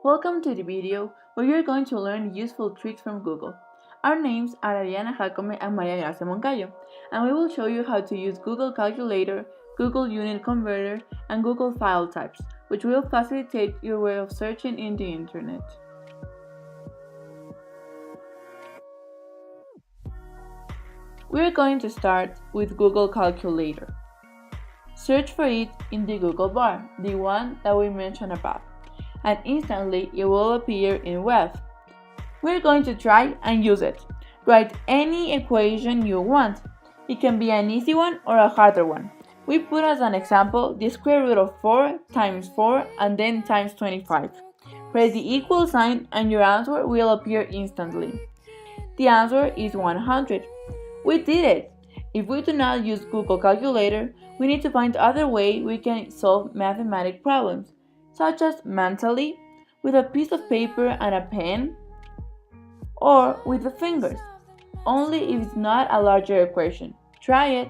Welcome to the video where you're going to learn useful tricks from Google. Our names are Ariana, Jacome, and Gracia, Moncayo, and we will show you how to use Google Calculator, Google Unit Converter, and Google File Types, which will facilitate your way of searching in the internet. We're going to start with Google Calculator. Search for it in the Google bar, the one that we mentioned above, and instantly it will appear in web. We're going to try and use it. Write any equation you want. It can be an easy one or a harder one. We put as an example the square root of 4 times 4 and then times 25. Press the equal sign and your answer will appear instantly. The answer is 100. We did it! If we do not use Google Calculator, we need to find other way we can solve mathematical problems, such as mentally, with a piece of paper and a pen, or with the fingers, only if it's not a larger equation. Try it!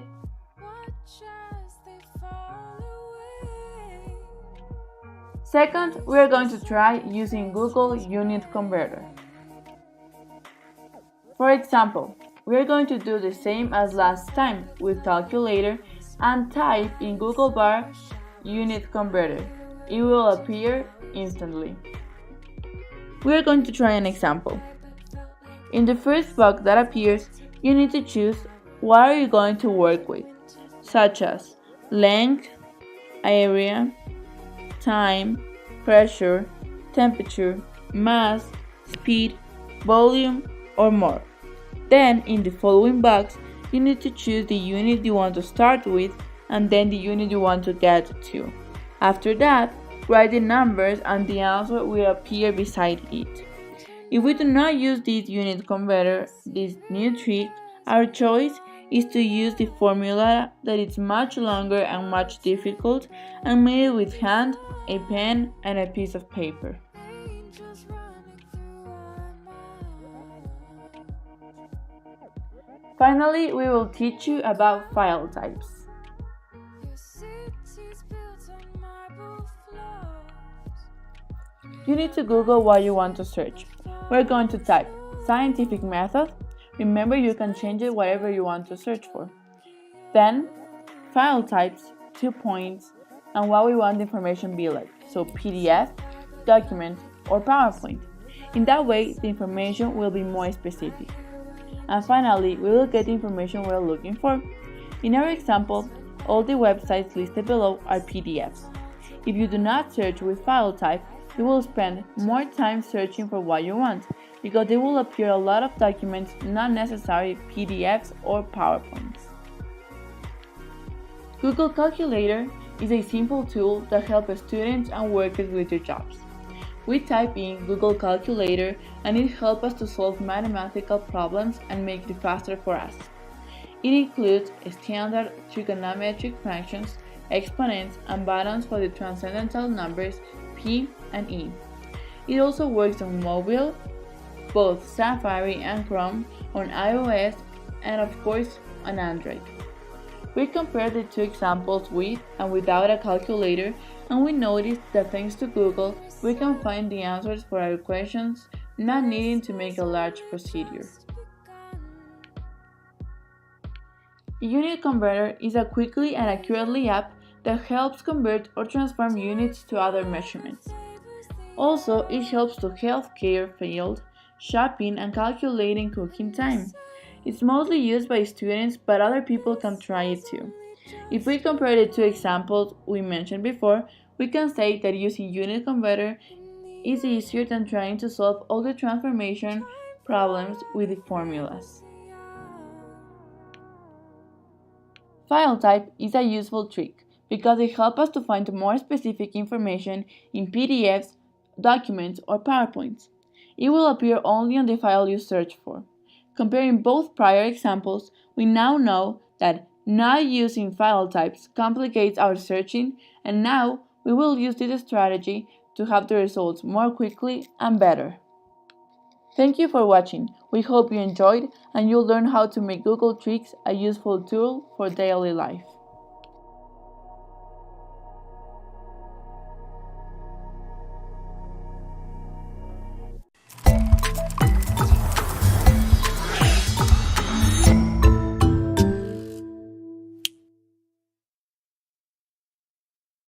Second, we are going to try using Google Unit Converter. For example, we are going to do the same as last time with Calculator and type in Google bar Unit Converter. It will appear instantly. We are going to try an example. In the first box that appears, you need to choose what are you going to work with, such as length, area, time, pressure, temperature, mass, speed, volume, or more. Then, in the following box, you need to choose the unit you want to start with and then the unit you want to get to. After that, write the numbers and the answer will appear beside it. If we do not use this unit converter, this new trick, our choice is to use the formula that is much longer and much difficult and made with hand, a pen, and a piece of paper. Finally, we will teach you about file types. You need to Google what you want to search. We're going to type scientific method. Remember, you can change it whatever you want to search for. Then, file types, 2 points, and what we want the information be like. So PDF, document, or PowerPoint. In that way, the information will be more specific. And finally, we will get the information we're looking for. In our example, all the websites listed below are PDFs. If you do not search with file type, you will spend more time searching for what you want, because there will appear a lot of documents, not necessarily PDFs or PowerPoints. Google Calculator is a simple tool that helps students and workers with their jobs. We type in Google Calculator and it helps us to solve mathematical problems and make it faster for us. It includes standard trigonometric functions, exponents, and buttons for the transcendental numbers P and E. It also works on mobile, both Safari and Chrome, on iOS, and of course on Android. We compared the two examples with and without a calculator, and we noticed that thanks to Google, we can find the answers for our questions, not needing to make a large procedure. A unit converter is a quickly and accurately app that helps convert or transform units to other measurements. Also, it helps to healthcare field, shopping, and calculating cooking time. It's mostly used by students, but other people can try it too. If we compare the two examples we mentioned before, we can say that using unit converter is easier than trying to solve all the transformation problems with the formulas. File type is a useful trick because it helps us to find more specific information in PDFs, documents, or PowerPoints. It will appear only on the file you search for. Comparing both prior examples, we now know that not using file types complicates our searching, and now we will use this strategy to have the results more quickly and better. Thank you for watching. We hope you enjoyed and you'll learn how to make Google Tricks a useful tool for daily life.